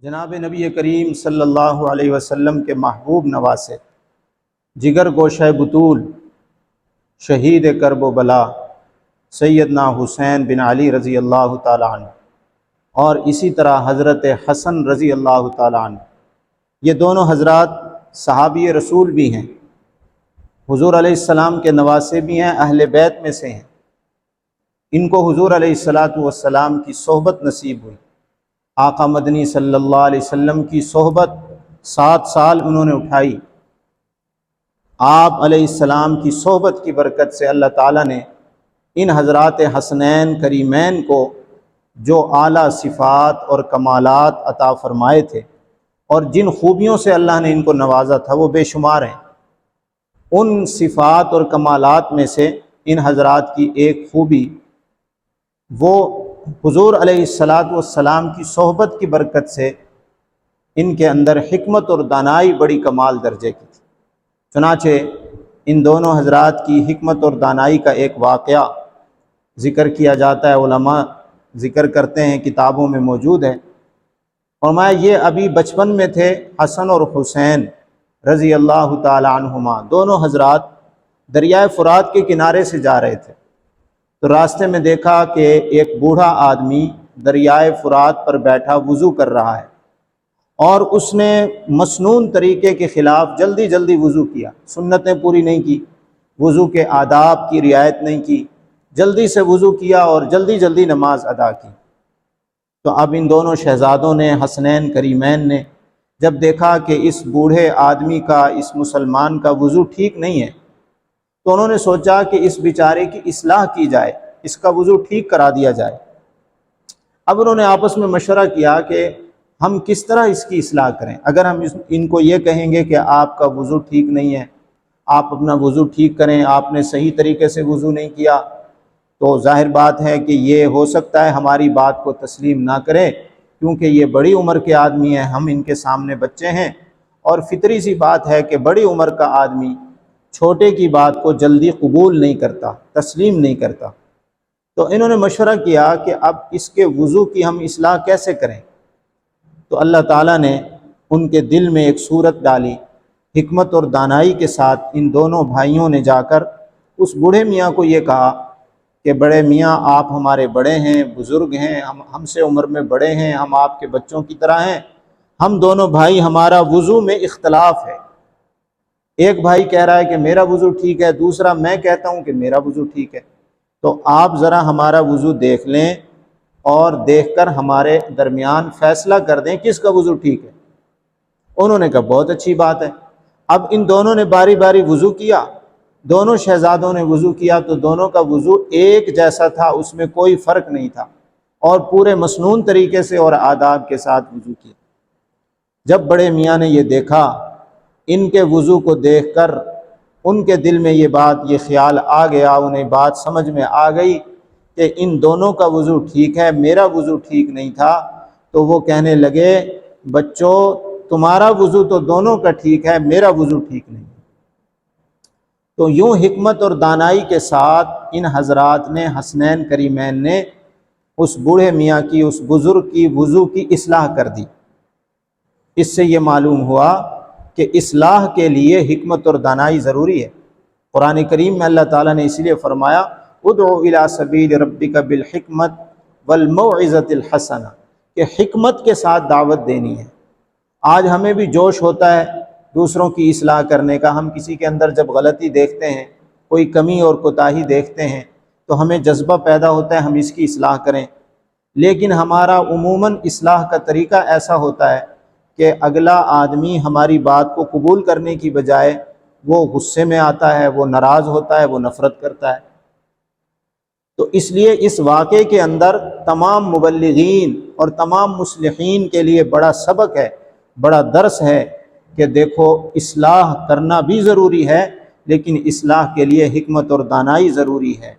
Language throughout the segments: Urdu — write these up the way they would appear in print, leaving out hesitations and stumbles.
جناب نبی کریم صلی اللہ علیہ وسلم کے محبوب نواسے، جگر گوشہ بطول، شہید کرب و بلا، سیدنا حسین بن علی رضی اللہ تعالیٰ عنہ، اور اسی طرح حضرت حسن رضی اللہ تعالیٰ عنہ، یہ دونوں حضرات صحابی رسول بھی ہیں، حضور علیہ السلام کے نواسے بھی ہیں، اہل بیت میں سے ہیں۔ ان کو حضور علیہ السلام کی صحبت نصیب ہوئی۔ آقا مدنی صلی اللہ علیہ وسلم کی صحبت 7 سال انہوں نے اٹھائی۔ آپ علیہ السلام کی صحبت کی برکت سے اللہ تعالیٰ نے ان حضرات حسنین کریمین کو جو اعلیٰ صفات اور کمالات عطا فرمائے تھے اور جن خوبیوں سے اللہ نے ان کو نوازا تھا وہ بے شمار ہیں۔ ان صفات اور کمالات میں سے ان حضرات کی ایک خوبی وہ حضور علیہ السلام کی صحبت کی برکت سے ان کے اندر حکمت اور دانائی بڑی کمال درجے کی تھی۔ چنانچہ ان دونوں حضرات کی حکمت اور دانائی کا ایک واقعہ ذکر کیا جاتا ہے، علماء ذکر کرتے ہیں، کتابوں میں موجود ہے۔ اور یہ ابھی بچپن میں تھے، حسن اور حسین رضی اللہ تعالی عنہما، دونوں حضرات دریائے فرات کے کنارے سے جا رہے تھے، تو راستے میں دیکھا کہ ایک بوڑھا آدمی دریائے فرات پر بیٹھا وضو کر رہا ہے، اور اس نے مسنون طریقے کے خلاف جلدی جلدی وضو کیا، سنتیں پوری نہیں کی، وضو کے آداب کی رعایت نہیں کی، جلدی سے وضو کیا اور جلدی جلدی نماز ادا کی۔ تو اب ان دونوں شہزادوں نے، حسنین کریمین نے، جب دیکھا کہ اس بوڑھے آدمی کا، اس مسلمان کا وضو ٹھیک نہیں ہے، تو انہوں نے سوچا کہ اس بیچارے کی اصلاح کی جائے، اس کا وضو ٹھیک کرا دیا جائے۔ اب انہوں نے آپس میں مشورہ کیا کہ ہم کس طرح اس کی اصلاح کریں۔ اگر ہم ان کو یہ کہیں گے کہ آپ کا وضو ٹھیک نہیں ہے، آپ اپنا وضو ٹھیک کریں، آپ نے صحیح طریقے سے وضو نہیں کیا، تو ظاہر بات ہے کہ یہ ہو سکتا ہے ہماری بات کو تسلیم نہ کریں، کیونکہ یہ بڑی عمر کے آدمی ہیں، ہم ان کے سامنے بچے ہیں، اور فطری سی بات ہے کہ بڑی عمر کا آدمی چھوٹے کی بات کو جلدی قبول نہیں کرتا، تسلیم نہیں کرتا۔ تو انہوں نے مشورہ کیا کہ اب اس کے وضو کی ہم اصلاح کیسے کریں۔ تو اللہ تعالیٰ نے ان کے دل میں ایک صورت ڈالی، حکمت اور دانائی کے ساتھ ان دونوں بھائیوں نے جا کر اس بوڑھے میاں کو یہ کہا کہ بڑے میاں، آپ ہمارے بڑے ہیں، بزرگ ہیں، ہم سے عمر میں بڑے ہیں، ہم آپ کے بچوں کی طرح ہیں، ہم دونوں بھائی، ہمارا وضو میں اختلاف ہے، ایک بھائی کہہ رہا ہے کہ میرا وضو ٹھیک ہے، دوسرا میں کہتا ہوں کہ میرا وضو ٹھیک ہے، تو آپ ذرا ہمارا وضو دیکھ لیں اور دیکھ کر ہمارے درمیان فیصلہ کر دیں کس کا وضو ٹھیک ہے۔ انہوں نے کہا بہت اچھی بات ہے۔ اب ان دونوں نے باری باری وضو کیا، دونوں شہزادوں نے وضو کیا، تو دونوں کا وضو ایک جیسا تھا، اس میں کوئی فرق نہیں تھا، اور پورے مسنون طریقے سے اور آداب کے ساتھ وضو کیا۔ جب بڑے میاں نے یہ دیکھا، ان کے وضو کو دیکھ کر ان کے دل میں یہ بات، یہ خیال آ گیا، انہیں بات سمجھ میں آ گئی کہ ان دونوں کا وضو ٹھیک ہے، میرا وضو ٹھیک نہیں تھا۔ تو وہ کہنے لگے، بچوں، تمہارا وضو تو دونوں کا ٹھیک ہے، میرا وضو ٹھیک نہیں۔ تو یوں حکمت اور دانائی کے ساتھ ان حضرات نے، حسنین کریمین نے، اس بوڑھے میاں کی، اس بزرگ کی وضو کی اصلاح کر دی۔ اس سے یہ معلوم ہوا کہ اصلاح کے لیے حکمت اور دانائی ضروری ہے۔ قرآن کریم میں اللہ تعالیٰ نے اس لیے فرمایا، ادعو الی سبیل ربک بالحکمت والموعظۃ الحسنہ، کہ حکمت کے ساتھ دعوت دینی ہے۔ آج ہمیں بھی جوش ہوتا ہے دوسروں کی اصلاح کرنے کا، ہم کسی کے اندر جب غلطی دیکھتے ہیں، کوئی کمی اور کوتاہی دیکھتے ہیں، تو ہمیں جذبہ پیدا ہوتا ہے ہم اس کی اصلاح کریں، لیکن ہمارا عموماً اصلاح کا طریقہ ایسا ہوتا ہے کہ اگلا آدمی ہماری بات کو قبول کرنے کی بجائے وہ غصے میں آتا ہے، وہ ناراض ہوتا ہے، وہ نفرت کرتا ہے۔ تو اس لیے اس واقعے کے اندر تمام مبلغین اور تمام مصلحین کے لیے بڑا سبق ہے، بڑا درس ہے کہ دیکھو، اصلاح کرنا بھی ضروری ہے، لیکن اصلاح کے لیے حکمت اور دانائی ضروری ہے۔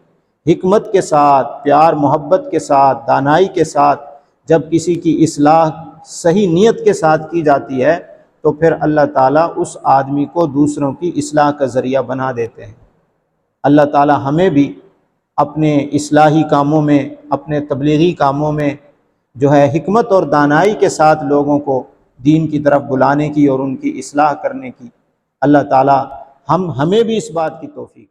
حکمت کے ساتھ، پیار محبت کے ساتھ، دانائی کے ساتھ جب کسی کی اصلاح صحیح نیت کے ساتھ کی جاتی ہے، تو پھر اللہ تعالیٰ اس آدمی کو دوسروں کی اصلاح کا ذریعہ بنا دیتے ہیں۔ اللہ تعالیٰ ہمیں بھی اپنے اصلاحی کاموں میں، اپنے تبلیغی کاموں میں جو ہے حکمت اور دانائی کے ساتھ لوگوں کو دین کی طرف بلانے کی اور ان کی اصلاح کرنے کی۔ اللہ تعالی ہمیں بھی اس بات کی توفیق